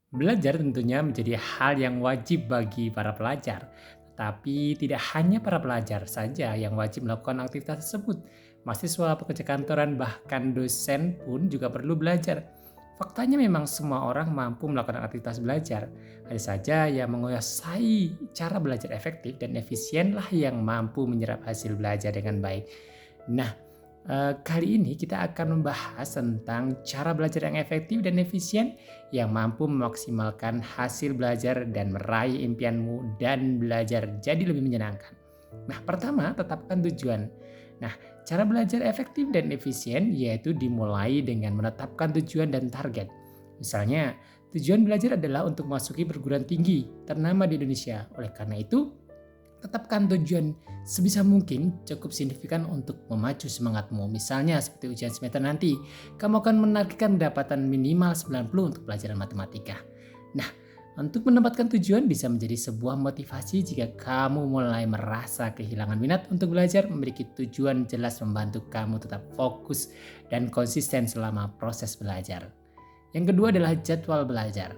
Belajar tentunya menjadi hal yang wajib bagi para pelajar, tetapi tidak hanya para pelajar saja yang wajib melakukan aktivitas tersebut. Mahasiswa, pekerja kantoran, bahkan dosen pun juga perlu belajar. Faktanya memang semua orang mampu melakukan aktivitas belajar. Hanya saja yang menguasai cara belajar efektif dan efisienlah yang mampu menyerap hasil belajar dengan baik. Nah, kali ini kita akan membahas tentang cara belajar yang efektif dan efisien yang mampu memaksimalkan hasil belajar dan meraih impianmu dan belajar jadi lebih menyenangkan. Nah, pertama, tetapkan tujuan. Nah, cara belajar efektif dan efisien yaitu dimulai dengan menetapkan tujuan dan target. Misalnya, tujuan belajar adalah untuk memasuki perguruan tinggi ternama di Indonesia. Oleh karena itu, tetapkan tujuan sebisa mungkin cukup signifikan untuk memacu semangatmu. Misalnya seperti ujian semester nanti, kamu akan menargetkan pendapatan minimal 90 untuk pelajaran matematika. Nah, untuk menempatkan tujuan bisa menjadi sebuah motivasi jika kamu mulai merasa kehilangan minat untuk belajar. Memiliki tujuan jelas membantu kamu tetap fokus dan konsisten selama proses belajar. Yang kedua adalah jadwal belajar.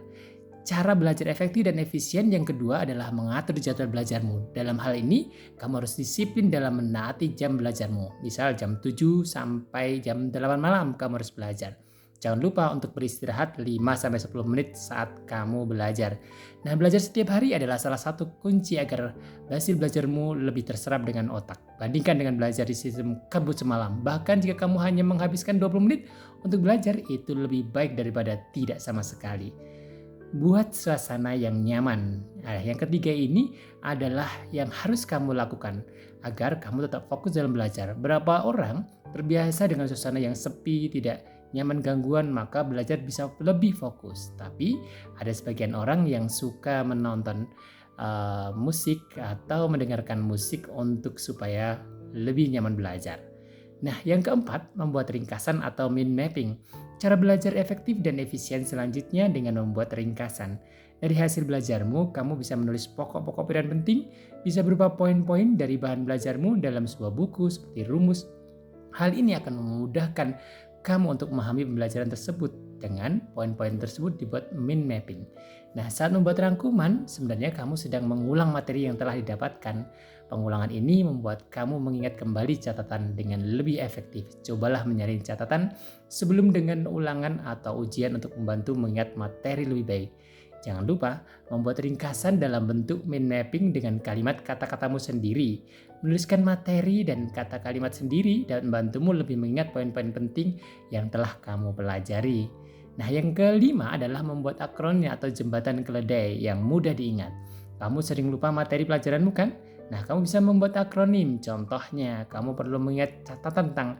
Cara belajar efektif dan efisien yang kedua adalah mengatur jadwal belajarmu. Dalam hal ini, kamu harus disiplin dalam menaati jam belajarmu. Misal jam 7 sampai jam 8 malam kamu harus belajar. Jangan lupa untuk beristirahat 5-10 menit saat kamu belajar. Nah, belajar setiap hari adalah salah satu kunci agar hasil belajarmu lebih terserap dengan otak. Bandingkan dengan belajar di sistem kabut semalam. Bahkan jika kamu hanya menghabiskan 20 menit untuk belajar, itu lebih baik daripada tidak sama sekali. Buat suasana yang nyaman. Nah, yang ketiga ini adalah yang harus kamu lakukan agar kamu tetap fokus dalam belajar. Berapa orang terbiasa dengan suasana yang sepi, tidak nyaman gangguan, maka belajar bisa lebih fokus. Tapi ada sebagian orang yang suka menonton musik atau mendengarkan musik untuk supaya lebih nyaman belajar. Nah, yang keempat, membuat ringkasan atau mind mapping. Cara belajar efektif dan efisien selanjutnya dengan membuat ringkasan. Dari hasil belajarmu, kamu bisa menulis pokok-pokok pikiran penting, bisa berupa poin-poin dari bahan belajarmu dalam sebuah buku seperti rumus. Hal ini akan memudahkan kamu untuk memahami pembelajaran tersebut dengan poin-poin tersebut dibuat mind mapping. Nah, saat membuat rangkuman, sebenarnya kamu sedang mengulang materi yang telah didapatkan. Pengulangan ini membuat kamu mengingat kembali catatan dengan lebih efektif. Cobalah menyaring catatan sebelum dengan ulangan atau ujian untuk membantu mengingat materi lebih baik. Jangan lupa membuat ringkasan dalam bentuk mind mapping dengan kalimat kata-katamu sendiri. Menuliskan materi dan kata kalimat sendiri dan membantumu lebih mengingat poin-poin penting yang telah kamu pelajari. Nah, yang kelima adalah membuat akronim atau jembatan keledai yang mudah diingat. Kamu sering lupa materi pelajaranmu kan? Nah, kamu bisa membuat akronim. Contohnya, kamu perlu mengingat catatan tentang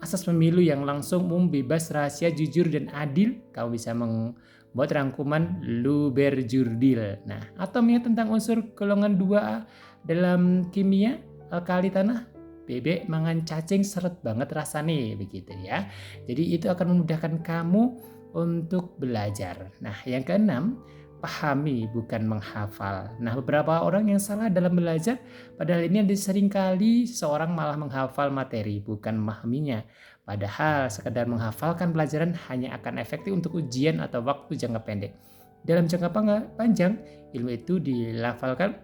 asas pemilu yang langsung, umum, bebas, rahasia, jujur, dan adil. Kamu bisa membuat rangkuman Luber-Jurdil. Nah, atau mengingat tentang unsur golongan 2A dalam kimia, alkali tanah, bebek mangan cacing seret banget rasanya begitu ya. Jadi itu akan memudahkan kamu untuk belajar. Nah, yang keenam, pahami bukan menghafal. Nah, beberapa orang yang salah dalam belajar, padahal ini ada seringkali seseorang malah menghafal materi, bukan memahaminya. Padahal sekedar menghafalkan pelajaran hanya akan efektif untuk ujian atau waktu jangka pendek. Dalam jangka panjang, ilmu itu dilafalkan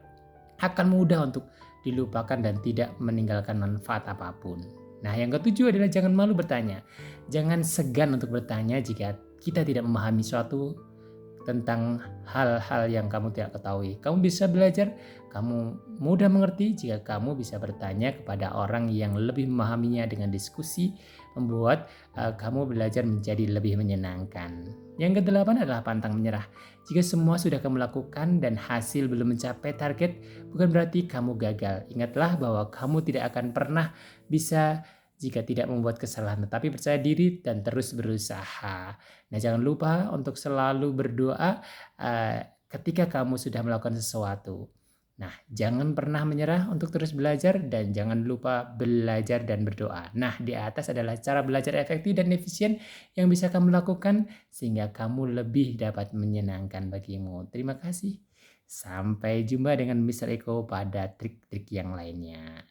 akan mudah untuk dilupakan dan tidak meninggalkan manfaat apapun. Nah, yang ketujuh adalah jangan malu bertanya. Jangan segan untuk bertanya jika kita tidak memahami suatu tentang hal-hal yang kamu tidak ketahui. Kamu bisa belajar, kamu mudah mengerti jika kamu bisa bertanya kepada orang yang lebih memahaminya. Dengan diskusi membuat kamu belajar menjadi lebih menyenangkan. Yang kedelapan adalah pantang menyerah. Jika semua sudah kamu lakukan dan hasil belum mencapai target, bukan berarti kamu gagal. Ingatlah bahwa kamu tidak akan pernah bisa jika tidak membuat kesalahan, tetapi percaya diri dan terus berusaha. Nah, jangan lupa untuk selalu berdoa ketika kamu sudah melakukan sesuatu. Nah, jangan pernah menyerah untuk terus belajar dan jangan lupa belajar dan berdoa. Nah, di atas adalah cara belajar efektif dan efisien yang bisa kamu lakukan sehingga kamu lebih dapat menyenangkan bagimu. Terima kasih. Sampai jumpa dengan Mr. Eko pada trik-trik yang lainnya.